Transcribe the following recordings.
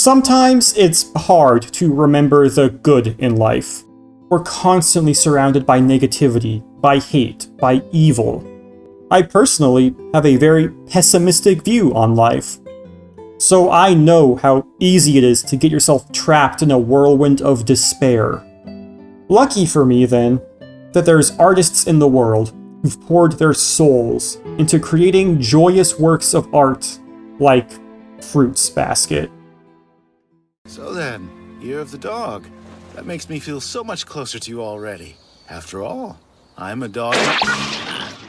Sometimes it's hard to remember the good in life. We're constantly surrounded by negativity, by hate, by evil. I personally have a very pessimistic view on life. So I know how easy it is to get yourself trapped in a whirlwind of despair. Lucky for me, then, that there's artists in the world who've poured their souls into creating joyous works of art like Fruits Basket. So then, Year of the Dog. That makes me feel so much closer to you already. After all, I'm a dog.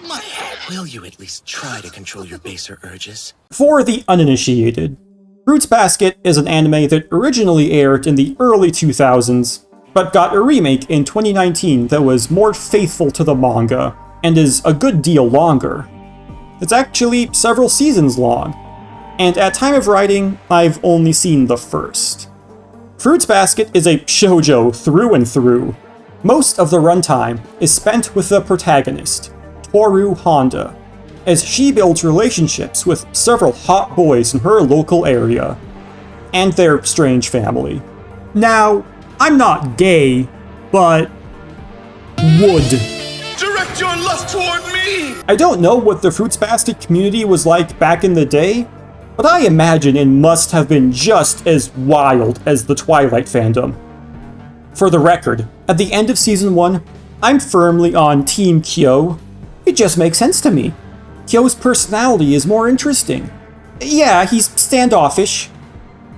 My head. Will you at least try to control your baser urges? For the uninitiated, Fruits Basket is an anime that originally aired in the early 2000s, but got a remake in 2019 that was more faithful to the manga, and is a good deal longer. It's actually several seasons long, and at time of writing, I've only seen the first. Fruits Basket is a shoujo through and through. Most of the runtime is spent with the protagonist, Tohru Honda, as she builds relationships with several hot boys in her local area, and their strange family. Now, I'm not gay, but would. Direct your lust toward me! I don't know what the Fruits Basket community was like back in the day, but I imagine it must have been just as wild as the Twilight fandom. For the record, at the end of Season 1, I'm firmly on Team Kyo. It just makes sense to me. Kyo's personality is more interesting. Yeah, he's standoffish,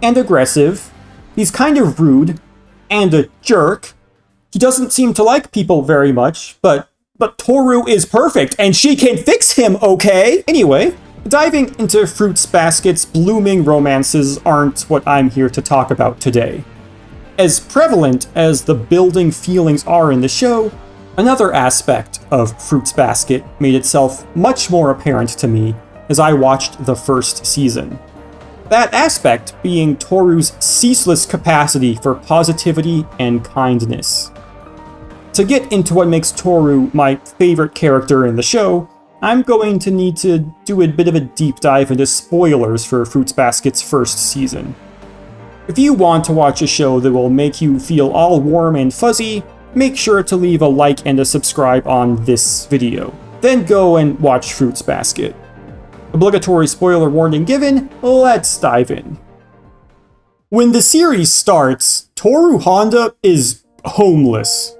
and aggressive, he's kind of rude, and a jerk. He doesn't seem to like people very much, but Tohru is perfect, and she can fix him, okay? Anyway, diving into Fruits Basket's blooming romances aren't what I'm here to talk about today. As prevalent as the building feelings are in the show, another aspect of Fruits Basket made itself much more apparent to me as I watched the first season. That aspect being Tohru's ceaseless capacity for positivity and kindness. To get into what makes Tohru my favorite character in the show, I'm going to need to do a bit of a deep dive into spoilers for Fruits Basket's first season. If you want to watch a show that will make you feel all warm and fuzzy, make sure to leave a like and a subscribe on this video. Then go and watch Fruits Basket. Obligatory spoiler warning given, let's dive in. When the series starts, Tohru Honda is homeless.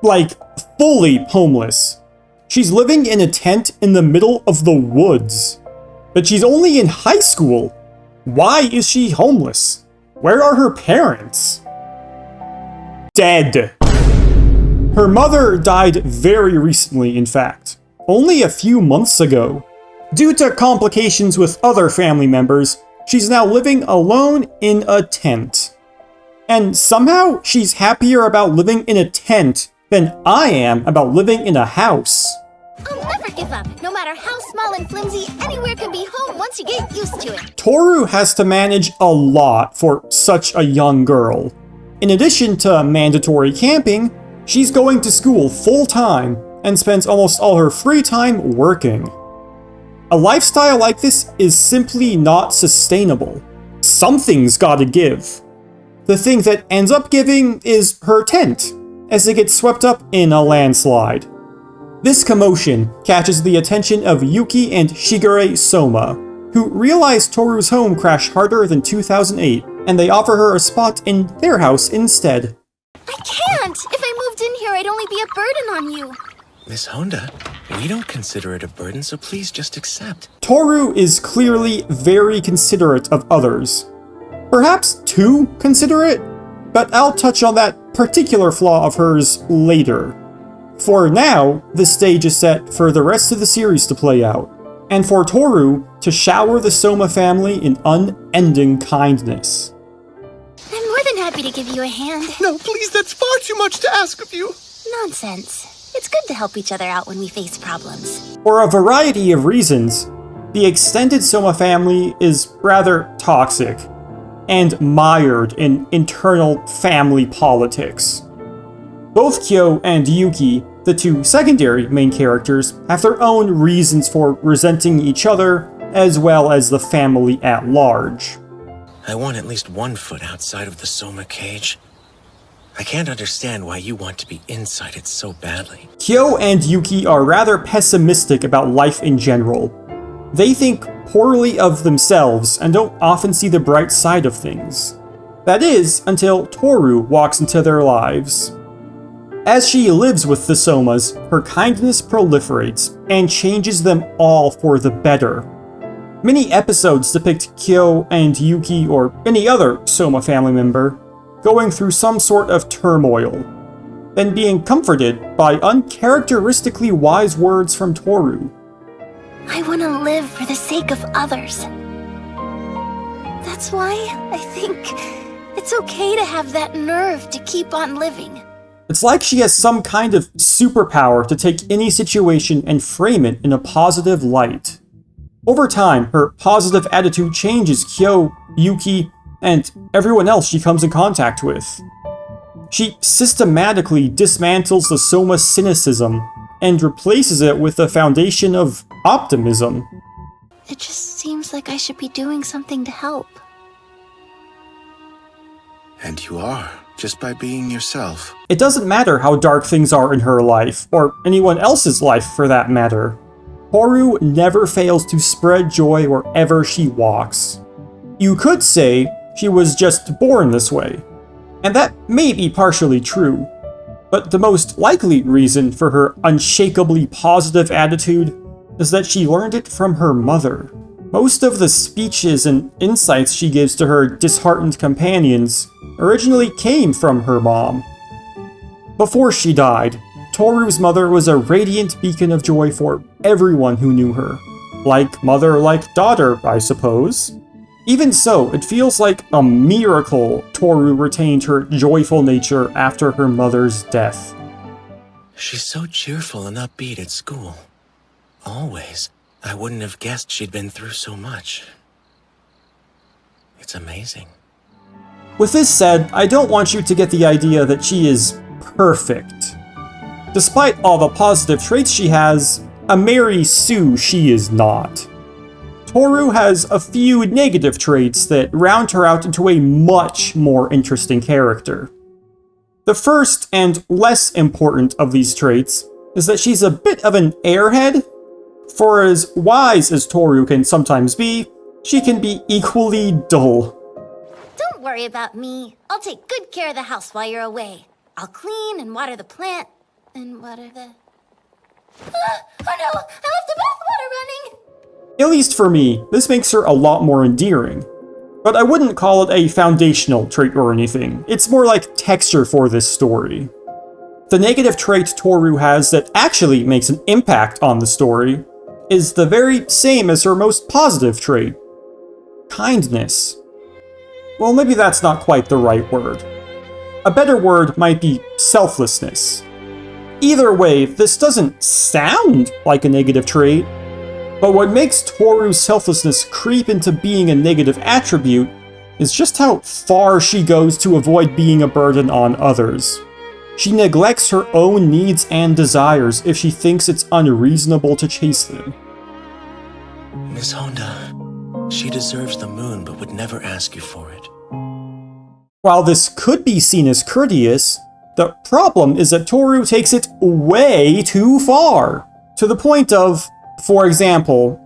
Like, fully homeless. She's living in a tent in the middle of the woods. But she's only in high school. Why is she homeless? Where are her parents? Dead. Her mother died very recently, in fact. Only a few months ago. Due to complications with other family members, she's now living alone in a tent. And somehow, she's happier about living in a tent than I am about living in a house. I'll never give up. No matter how small and flimsy, anywhere can be home once you get used to it. Tohru has to manage a lot for such a young girl. In addition to mandatory camping, she's going to school full-time and spends almost all her free time working. A lifestyle like this is simply not sustainable. Something's gotta give. The thing that ends up giving is her tent, as it gets swept up in a landslide. This commotion catches the attention of Yuki and Shigure Soma, who realize Tohru's home crashed harder than 2008, and they offer her a spot in their house instead. I can't! If I moved in here, I'd only be a burden on you. Miss Honda, we don't consider it a burden, so please just accept. Tohru is clearly very considerate of others. Perhaps too considerate, but I'll touch on that particular flaw of hers later. For now, the stage is set for the rest of the series to play out, and for Tohru to shower the Soma family in unending kindness. I'm more than happy to give you a hand. No, please, that's far too much to ask of you. Nonsense. It's good to help each other out when we face problems. For a variety of reasons, the extended Soma family is rather toxic and mired in internal family politics. Both Kyo and Yuki, the two secondary main characters, have their own reasons for resenting each other, as well as the family at large. I want at least 1 foot outside of the Soma cage. I can't understand why you want to be inside it so badly. Kyo and Yuki are rather pessimistic about life in general. They think poorly of themselves and don't often see the bright side of things. That is, until Tohru walks into their lives. As she lives with the Somas, her kindness proliferates and changes them all for the better. Many episodes depict Kyo and Yuki, or any other Soma family member, going through some sort of turmoil, then being comforted by uncharacteristically wise words from Tohru. I want to live for the sake of others. That's why I think it's okay to have that nerve to keep on living. It's like she has some kind of superpower to take any situation and frame it in a positive light. Over time, her positive attitude changes Kyo, Yuki, and everyone else she comes in contact with. She systematically dismantles the Soma cynicism and replaces it with a foundation of optimism. It just seems like I should be doing something to help. And you are, just by being yourself. It doesn't matter how dark things are in her life, or anyone else's life for that matter. Tohru never fails to spread joy wherever she walks. You could say she was just born this way, and that may be partially true, but the most likely reason for her unshakably positive attitude is that she learned it from her mother. Most of the speeches and insights she gives to her disheartened companions originally came from her mom. Before she died, Tohru's mother was a radiant beacon of joy for everyone who knew her. Like mother, like daughter, I suppose. Even so, it feels like a miracle Tohru retained her joyful nature after her mother's death. She's so cheerful and upbeat at school. Always. I wouldn't have guessed she'd been through so much. It's amazing. With this said, I don't want you to get the idea that she is perfect. Despite all the positive traits she has, a Mary Sue she is not. Tohru has a few negative traits that round her out into a much more interesting character. The first and less important of these traits is that she's a bit of an airhead. For as wise as Tohru can sometimes be, she can be equally dull. Don't worry about me. I'll take good care of the house while you're away. I'll clean and water the plant, and water the... oh no! I left the bathwater running! At least for me, this makes her a lot more endearing. But I wouldn't call it a foundational trait or anything. It's more like texture for this story. The negative trait Tohru has that actually makes an impact on the story is the very same as her most positive trait. Kindness. Well, maybe that's not quite the right word. A better word might be selflessness. Either way, this doesn't sound like a negative trait, but what makes Tohru's selflessness creep into being a negative attribute is just how far she goes to avoid being a burden on others. She neglects her own needs and desires if she thinks it's unreasonable to chase them. Miss Honda, she deserves the moon but would never ask you for it. While this could be seen as courteous, the problem is that Tohru takes it way too far. To the point of, for example,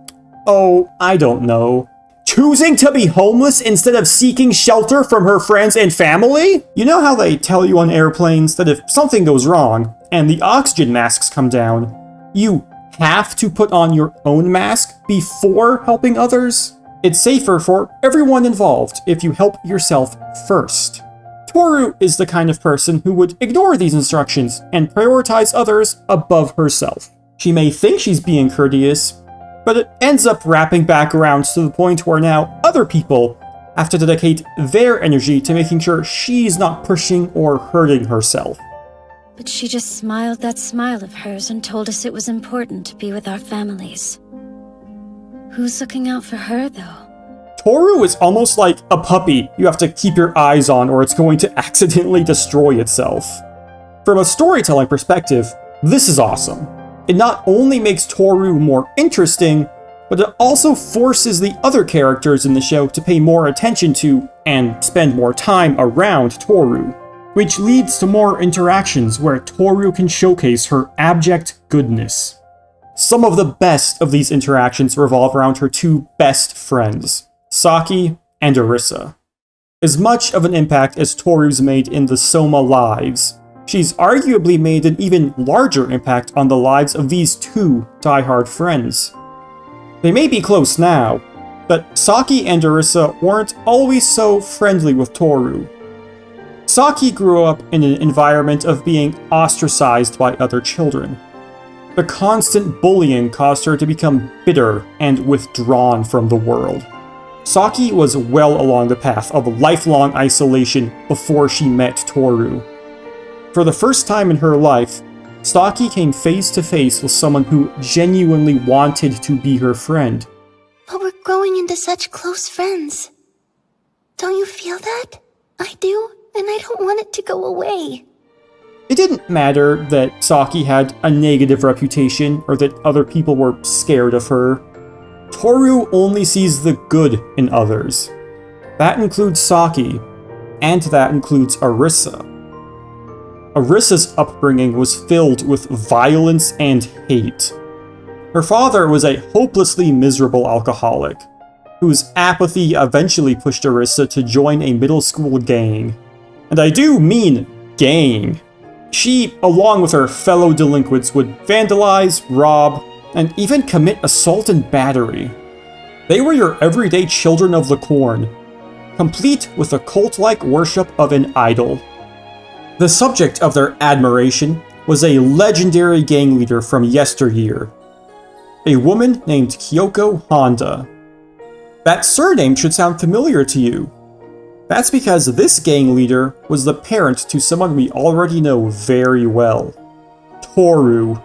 I don't know, choosing to be homeless instead of seeking shelter from her friends and family? You know how they tell you on airplanes that if something goes wrong and the oxygen masks come down, you have to put on your own mask before helping others? It's safer for everyone involved if you help yourself first. Tohru is the kind of person who would ignore these instructions and prioritize others above herself. She may think she's being courteous, but it ends up wrapping back around to the point where now other people have to dedicate their energy to making sure she's not pushing or hurting herself. But she just smiled that smile of hers and told us it was important to be with our families. Who's looking out for her, though? Tohru is almost like a puppy you have to keep your eyes on or it's going to accidentally destroy itself. From a storytelling perspective, this is awesome. It not only makes Tohru more interesting, but it also forces the other characters in the show to pay more attention to and spend more time around Tohru, which leads to more interactions where Tohru can showcase her abject goodness. Some of the best of these interactions revolve around her two best friends, Saki and Arisa. As much of an impact as Tohru's made in the Soma lives, she's arguably made an even larger impact on the lives of these two diehard friends. They may be close now, but Saki and Arisa weren't always so friendly with Tohru. Saki grew up in an environment of being ostracized by other children. The constant bullying caused her to become bitter and withdrawn from the world. Saki was well along the path of lifelong isolation before she met Tohru. For the first time in her life, Saki came face to face with someone who genuinely wanted to be her friend. But we're growing into such close friends. Don't you feel that? I do, and I don't want it to go away. It didn't matter that Saki had a negative reputation or that other people were scared of her. Tohru only sees the good in others. That includes Saki, and that includes Arisa. Arisa's upbringing was filled with violence and hate. Her father was a hopelessly miserable alcoholic, whose apathy eventually pushed Arisa to join a middle school gang. And I do mean gang. She, along with her fellow delinquents, would vandalize, rob, and even commit assault and battery. They were your everyday children of the corn, complete with a cult-like worship of an idol. The subject of their admiration was a legendary gang leader from yesteryear, a woman named Kyoko Honda. That surname should sound familiar to you. That's because this gang leader was the parent to someone we already know very well, Tohru.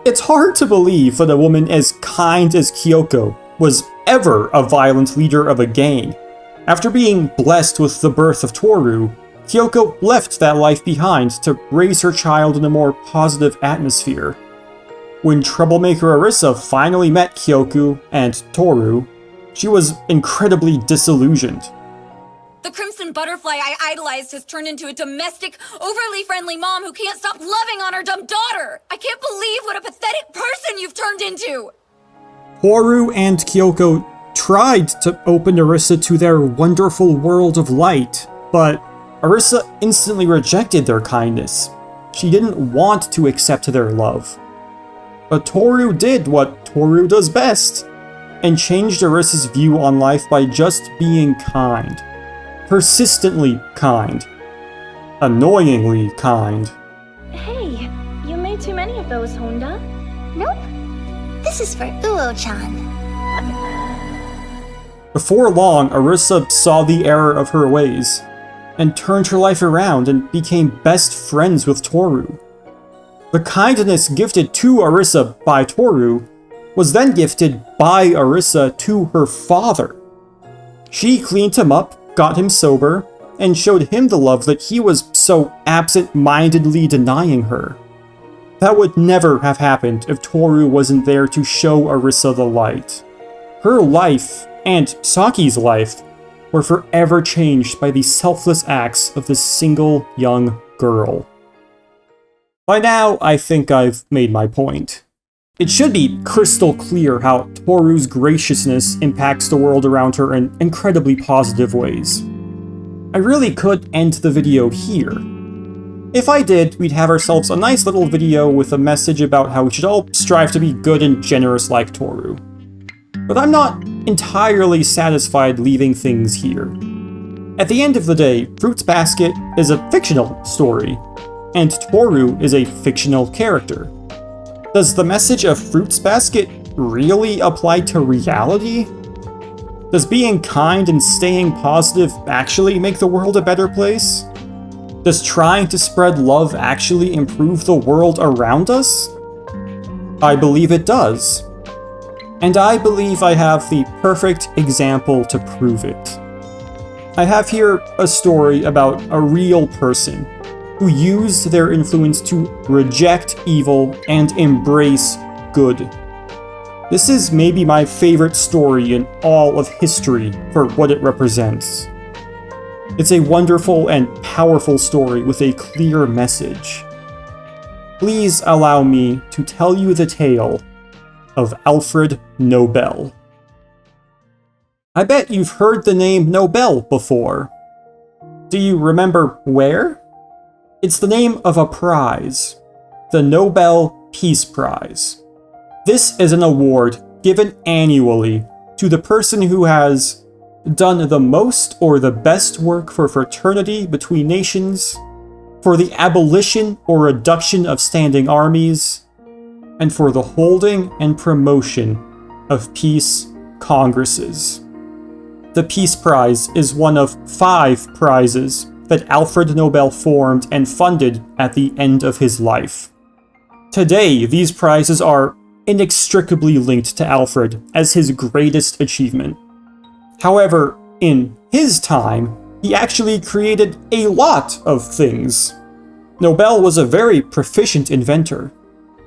It's hard to believe that a woman as kind as Kyoko was ever a violent leader of a gang. After being blessed with the birth of Tohru, Kyoko left that life behind to raise her child in a more positive atmosphere. When troublemaker Arisa finally met Kyoko and Tohru, she was incredibly disillusioned. The crimson butterfly I idolized has turned into a domestic, overly friendly mom who can't stop loving on her dumb daughter! I can't believe what a pathetic person you've turned into! Tohru and Kyoko tried to open Arisa to their wonderful world of light, but Arisa instantly rejected their kindness. She didn't want to accept their love. But Tohru did what Tohru does best, and changed Arisa's view on life by just being kind. Persistently kind. Annoyingly kind. Hey, you made too many of those, Honda. Nope. This is for Uo-chan. Before long, Arisa saw the error of her ways, and turned her life around and became best friends with Tohru. The kindness gifted to Arisa by Tohru was then gifted by Arisa to her father. She cleaned him up, got him sober, and showed him the love that he was so absent-mindedly denying her. That would never have happened if Tohru wasn't there to show Arisa the light. Her life, and Saki's life, were forever changed by the selfless acts of this single young girl. By now, I think I've made my point. It should be crystal clear how Tohru's graciousness impacts the world around her in incredibly positive ways. I really could end the video here. If I did, we'd have ourselves a nice little video with a message about how we should all strive to be good and generous like Tohru. But I'm not entirely satisfied leaving things here. At the end of the day, Fruits Basket is a fictional story, and Tohru is a fictional character. Does the message of Fruits Basket really apply to reality? Does being kind and staying positive actually make the world a better place? Does trying to spread love actually improve the world around us? I believe it does. And I believe I have the perfect example to prove it. I have here a story about a real person who used their influence to reject evil and embrace good. This is maybe my favorite story in all of history for what it represents. It's a wonderful and powerful story with a clear message. Please allow me to tell you the tale of Alfred Nobel. I bet you've heard the name Nobel before. Do you remember where? It's the name of a prize, the Nobel Peace Prize. This is an award given annually to the person who has done the most or the best work for fraternity between nations, for the abolition or reduction of standing armies, and for the holding and promotion of peace congresses. The Peace Prize is one of 5 prizes that Alfred Nobel formed and funded at the end of his life. Today, these prizes are inextricably linked to Alfred as his greatest achievement. However, in his time, he actually created a lot of things. Nobel was a very proficient inventor.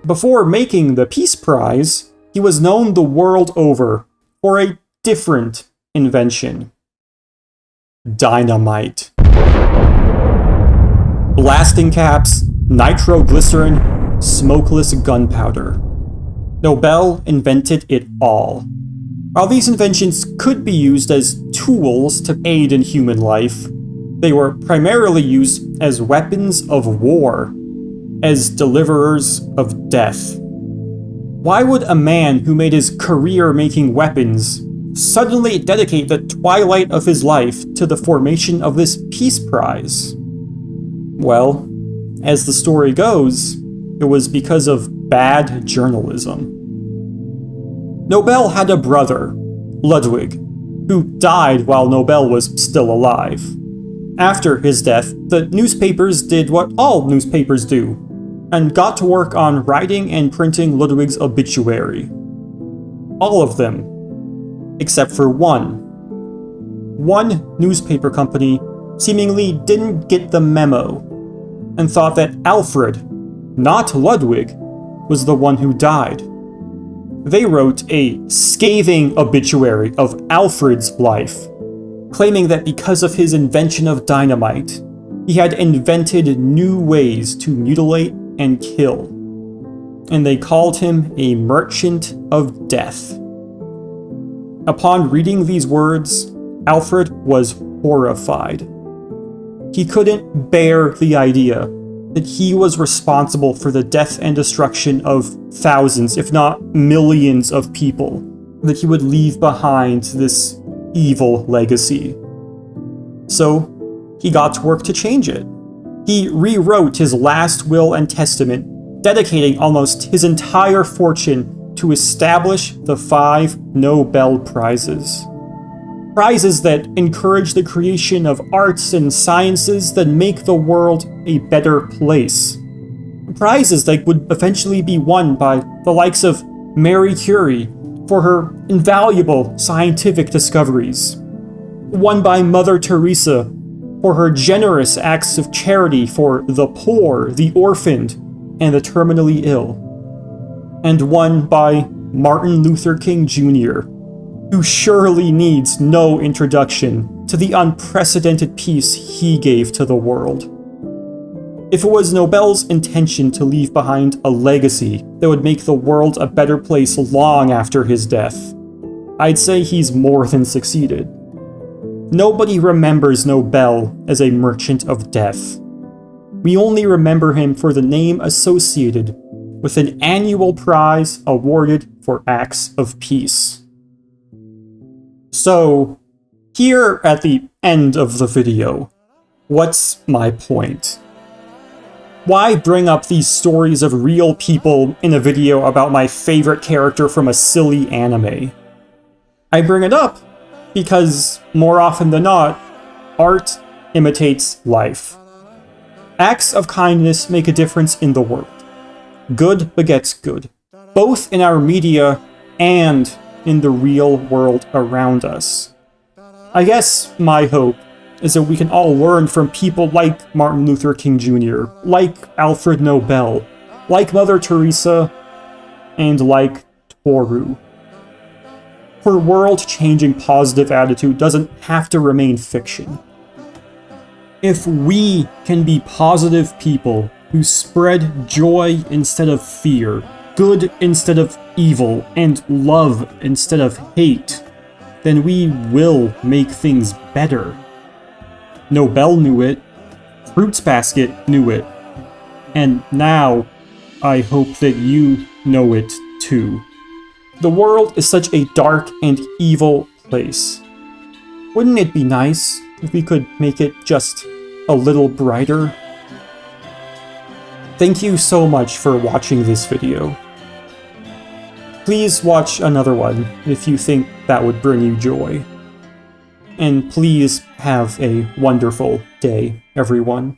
Before making the Peace Prize, he was known the world over for a different invention: dynamite. Blasting caps, nitroglycerin, smokeless gunpowder. Nobel invented it all. While these inventions could be used as tools to aid in human life, they were primarily used as weapons of war, as deliverers of death. Why would a man who made his career making weapons suddenly dedicate the twilight of his life to the formation of this Peace Prize? Well, as the story goes, it was because of bad journalism. Nobel had a brother, Ludwig, who died while Nobel was still alive. After his death, the newspapers did what all newspapers do, and got to work on writing and printing Ludwig's obituary. All of them, except for one. One newspaper company seemingly didn't get the memo, and thought that Alfred, not Ludwig, was the one who died. They wrote a scathing obituary of Alfred's life, claiming that because of his invention of dynamite, he had invented new ways to mutilate and kill, and they called him a merchant of death. Upon reading these words, Alfred was horrified. He couldn't bear the idea that he was responsible for the death and destruction of thousands, if not millions of people, that he would leave behind this evil legacy. So, he got to work to change it. He rewrote his last will and testament, dedicating almost his entire fortune to establish the 5 Nobel Prizes. Prizes that encourage the creation of arts and sciences that make the world a better place. Prizes that would eventually be won by the likes of Marie Curie for her invaluable scientific discoveries. Won by Mother Teresa for her generous acts of charity for the poor, the orphaned, and the terminally ill. And won by Martin Luther King Jr., who surely needs no introduction to the unprecedented peace he gave to the world. If it was Nobel's intention to leave behind a legacy that would make the world a better place long after his death, I'd say he's more than succeeded. Nobody remembers Nobel as a merchant of death. We only remember him for the name associated with an annual prize awarded for acts of peace. So, here at the end of the video, what's my point? Why bring up these stories of real people in a video about my favorite character from a silly anime? I bring it up because, more often than not, art imitates life. Acts of kindness make a difference in the world. Good begets good, both in our media and in the real world around us. I guess my hope is that we can all learn from people like Martin Luther King Jr., like Alfred Nobel, like Mother Teresa, and like Tohru. her world-changing positive attitude doesn't have to remain fiction. If we can be positive people who spread joy instead of fear, good instead of evil, and love instead of hate, then we will make things better. Nobel knew it, Fruits Basket knew it, and now I hope that you know it too. The world is such a dark and evil place. Wouldn't it be nice if we could make it just a little brighter? Thank you so much for watching this video. Please watch another one if you think that would bring you joy. And please have a wonderful day, everyone.